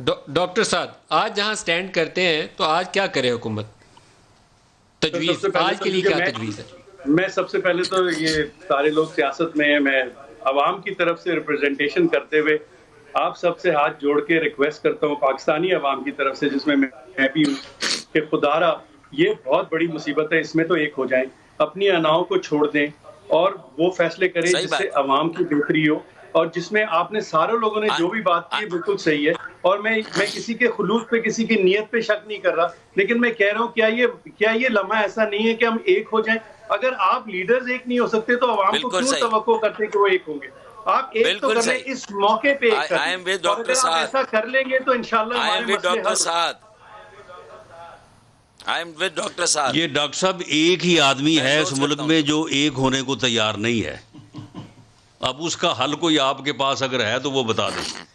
Doctor साहब, आज जहां स्टैंड करते हैं तो आज क्या करे हुकूमत? तो तजवीज़ सबसे पहले आज तो के लिए देखिए क्या तजवीज़ है? मैं सबसे पहले तो ये सारे लोग सियासत में हैं, मैं अवाम की तरफ से रिप्रेजेंटेशन करते हुए आप सबसे हाथ जोड़ के रिक्वेस्ट करता हूँ पाकिस्तानी अवाम की तरफ से जिसमें मैं भी हूँ, कि खुदारा ये बहुत बड़ी मुसीबत है, इसमें तो एक हो जाएँ। अपनी अनाओं को छोड़ दें और वो फैसले करें सही जिससे बात है। अवाम की बेहतरी हो और जिसमें आपने सारे लोगों ने आ, जो भी बात की आ, है बिल्कुल सही है और मैं किसी के खुलूस पे, किसी की नीयत पे शक नहीं कर रहा, लेकिन मैं कह रहा हूँ क्या ये लम्हा ऐसा नहीं है कि हम एक हो जाएँ? अगर आप लीडर्स एक नहीं हो सकते तो अवाम को बिल्कुल क्यों सही, तवक्को करते हैं कि वो एक होंगे? आप एक तो बिल्कुल कर लें, सही। इस मौके पे एक कर आई लें एम विद और डॉक्टर अगर आप साद। ऐसा कर लेंगे तो इंशाल्लाह आई एम हमारे विद मसले डॉक्टर हल हो साद। आई एम विद डॉक्टर साद। ये डॉक्टर साहब एक ही आदमी मैं है इस endorse मुल्क करता हूं में इनको। जो एक होने को तैयार नहीं है। अब उसका हल कोई आपके पास अगर है तो वो बता दें।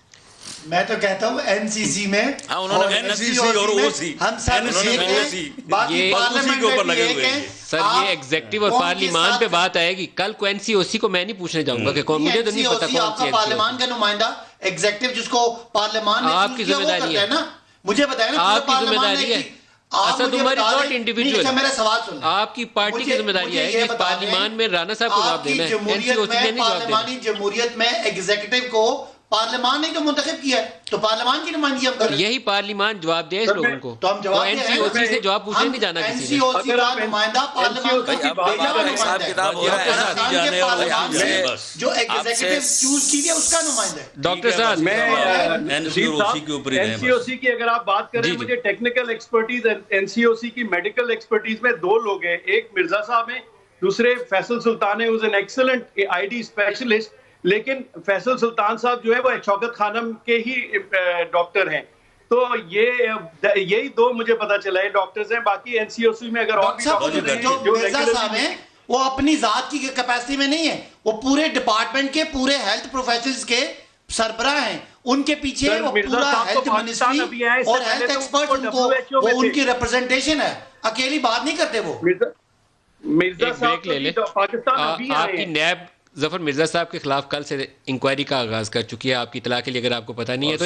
मैं तो कहता हूँ एनसीसी में हाँ, उन्होंने और NCC NCOC और में OC हम सब उन्होंने एक OC हैं, बाकी ये- बस उसी पार्लियामेंट के ऊपर में भी लगे एक हुए हैं। हैं। सर, आप ये एग्जेक्टिव और कौन के पार्लिमान पे साथ- बात आएगी कल को एनसीओसी को मैं नहीं पूछने जाऊंगा कि कौन, मुझे तो नहीं पता NCOC कौन आपका सी पार्लियामान NCOC। का नुमाइंदा एग्जेक्टिव जिसको पार्लियामान ने आपकी चूज किया, वो जिम्मेदारी करता है है ना। मुझे बताया ना पूरे आपकी पार्लियामान ने जिम्मेदारी है। कि- आप असद मुझे उमर बता इज नॉट दें- इंडिविजुअल। नहीं, अच्छा, मेरा सवाल सुन लें। आपकी पार्टी की जिम्मेदारी मुझे है ये कि इस बता दें, पार्लियामान में राना साहब को जवाब आपकी देना है, जमहूरियत एनसीओसी ने में, नहीं जवाब देना। पार्लियामानी जमहूरियत में एग्जीक्यूटिव को पार्लियामान ने तो मुंतखब किया है, तो पार्लियामान की नुमाइंदगी हम करें। यही पार्लियामान जवाब दे इस सर, लोगों को। तो हम जवाब दे रहे हैं। एनसीओसी से जवाब पूछने हम नहीं जाना किसी ने। NCOC अगर का आप नुमाइंदा पार्लियामान NCOC का की बात भेजा हुआ कर रहे हैं, नुमाइंदा है। हिसाब किताब हो रहा है। पाकिस्तान जाने के और पार्लियामान आपसे से बस। जो एग्जीक्यूटिव चूज की गई उसका नुमाइंदा है। डॉक्टर साहब, मैं NCOC के ऊपर ही रहें बस। एनसीओसी की अगर आप बात करें, जी, जी। मुझे टेक्निकल एक्सपर्टीज एनसीओसी की मेडिकल एक्सपर्टीज में दो लोग हैं, एक मिर्जा साहब हैं, दूसरे फैसल सुल्तान है, एन एक्सीलेंट आईडी स्पेशलिस्ट। लेकिन फैसल सुल्तान साहब जो है वो शौकत खानम के ही डॉक्टर हैं। तो यही दो मुझे पता चला है डॉक्टर्स हैं। बाकी एनसीओसी में अगर और भी डॉक्टर डॉक्टर्स हैं जो जो मिर्जा साहब हैं, वो अपनी जात की कैपेसिटी में नहीं है, वो पूरे डिपार्टमेंट के, पूरे हेल्थ प्रोफेशनल्स के सरबराह हैं। उनके पीछे सर, वो मिर्जा पूरा साहब तो हेल्थ पाकिस्तान अभी मिनिस्ट्री आए, इससे और पहले हेल्थ तो एक्सपर्ट वो उनको, WHO में वो थे। उनकी रिप्रेजेंटेशन है, अकेली बात नहीं करते वो। मिर्जा एक साहब ब्रेक ले ले। तो पाकिस्तान अभी आए आपकी हैं। नैब जफर मिर्जा साहब के खिलाफ कल से इंक्वायरी का आगाज कर चुकी है। आपकी इतला के लिए अगर आपको पता नहीं है तो